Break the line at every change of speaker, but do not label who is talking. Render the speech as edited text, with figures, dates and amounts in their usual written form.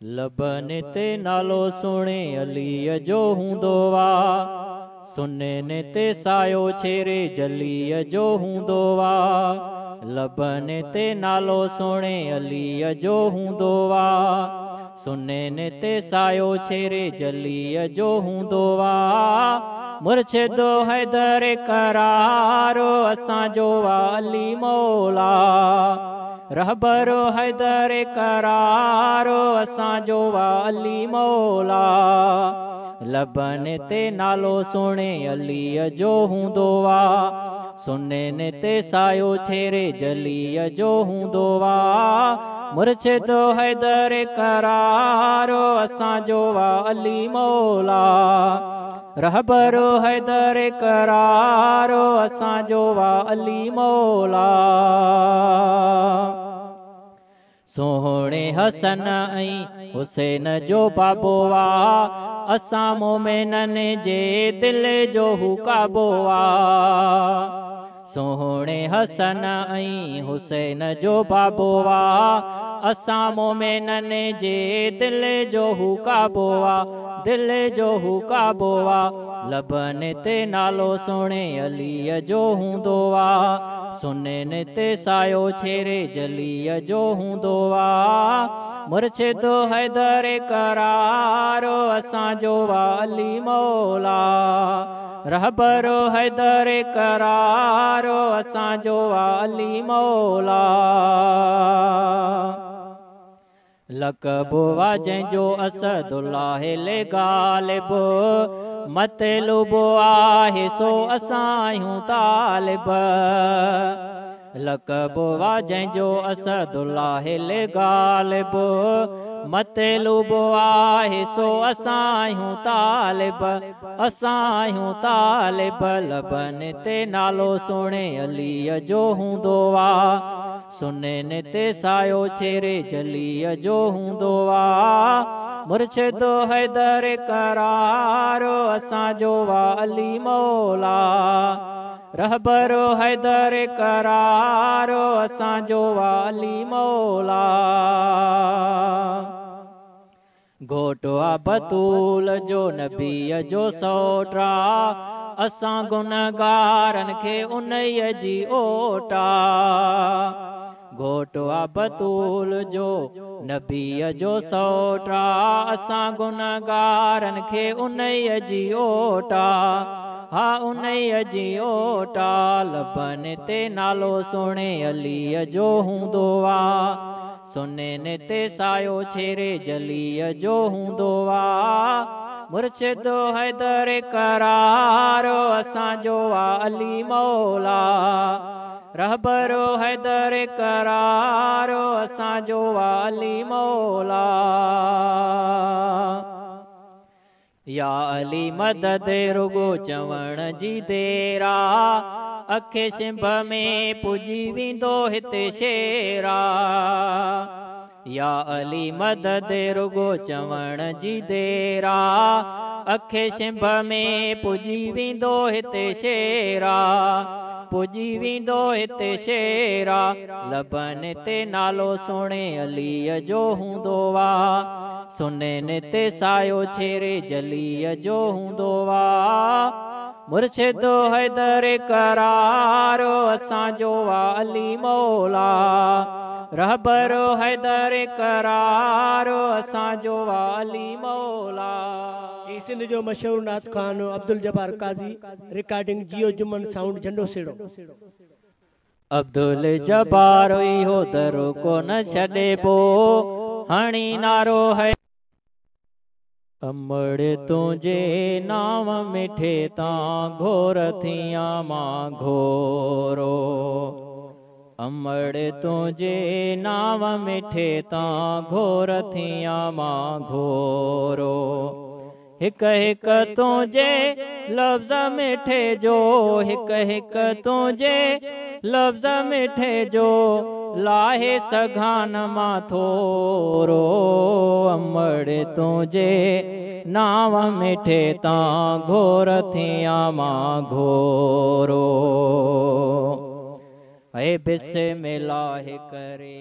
लबन ते नालो सुणे अलीअ जो हूंदो वा, सुने ने ते सायो छेरे जलीअ जो हूंदो वा। लबन ते नालो सुणे अलीअ जो हूंदो वा, सुने ने ते सायो छेरे जलीअ जो हूंदो वा। मुर्शिदो हैदर करारो असांजो वाली मौला, रहबरो हैदर करारो असांजो वाली मौला। लबन ते नालो सुणे अलीअ जो हूंदो वा, सुने ने ते सायो छेरे जलीअ जो हूंदो वा। मुर्शिदो हैदर करारो असांजो वाली मौला, रहबरो हैदर करारो असांजो वाली मौला। सोहणे हसन ऐं हुसैन जो बाबो वा, असां मोमिनन जे दिल जो हुकाबो वा। सोहणे हसन ऐं हुसैन जो बाबो वा, असां मोमिनन जे दिल जो हुकाबो वा, दिल जो हुकाबो वा। लबन ते नालो सुणे अलीअ जो हूंदो वा, सुने ने ते सायो छेरे जलीअ जो हूंदो वा। मुर्शिदो हैदर करारो असांजो वाली मौला, रहबरो हैदर करारो असांजो वाली मौला। लक़बो वा जंहिंजो असदुल्लाह ले गालिब, मतलुबो आहे सो असां आहियूं तालिब। लक़बो वा जंहिंजो असदुल्लाह ले गालिब, मतलुबो आहे सो असां आहियूं तालिब, असां आहियूं तालिब। लबन ते नालो सुणे अलीअ जो हूंदो वा, सुने ने ते सायो छेरे जलीअ जो हूंदो वा। मुर्शिदो हैदर करारो असांजो वाली मौला, रहबरो हैदर करारो असांजो वाली मौला। घोटो आ बतूल जो नबीअ जो सोट्रा, असां गुनहगारन खे उन्हीअ जी ओटा। घोटो आ बतूल जो नबीअ जो सोट्रा, असां गुनहगारन खे उन्हीअ जी ओटा, हा उन्हीअ जी ओटा। लबन ते नालो सुणे अलीअ जो हूंदो वा, सुने ने ते सायो छेरे जलीअ जो हूंदो वा। मुर्शिदो हैदर करारो असांजो वाली मौला, रहबरो हैदर करारो असांजो वाली मौला। या अली मदद रुगो चवण जी देरा, अखे शिंभ में पुजी वेंदो हिते शेरा। या अली मदद रुगो चवण जी देरा, अखे शिंभ में पुजी वेंदो हिते शेरा, पुजी वेंदो हिते शेरा। लबन ते नालो सुणे अलीअ जो हूंदो वा, सुने ने ते सायो छेरे जलीअ जो हूंदो वा। मुर्शिदो हैदर करारो असांजो वाली मौला, रहबरो हैदर करारो असांजो वाली मौला।
सिंध जो मशहूर नात खान अब्दुल जब्बार काज़ी, रिकॉर्डिंग जियो जुमन साउंड झंडो सेड़ो।
अब्दुल जब्बार इहो दरो को न छॾेबो, हणी नारो है अमड़ तुझे नाम मिठे तां घोर थियां मां घोरो। अमड़ तुझे नाम मिठे तां घोर थियां मां घोरो। हिक हिक तुझे लफ्ज़ मिठे जो, हिक हिक तुझे लफ्ज़ मिठे जो, लाहे सघान मां थोरो। अमड़ तुझे नाम मिठे तां घोर थियां मां घोरो। हे बिस्मिल्लाह करे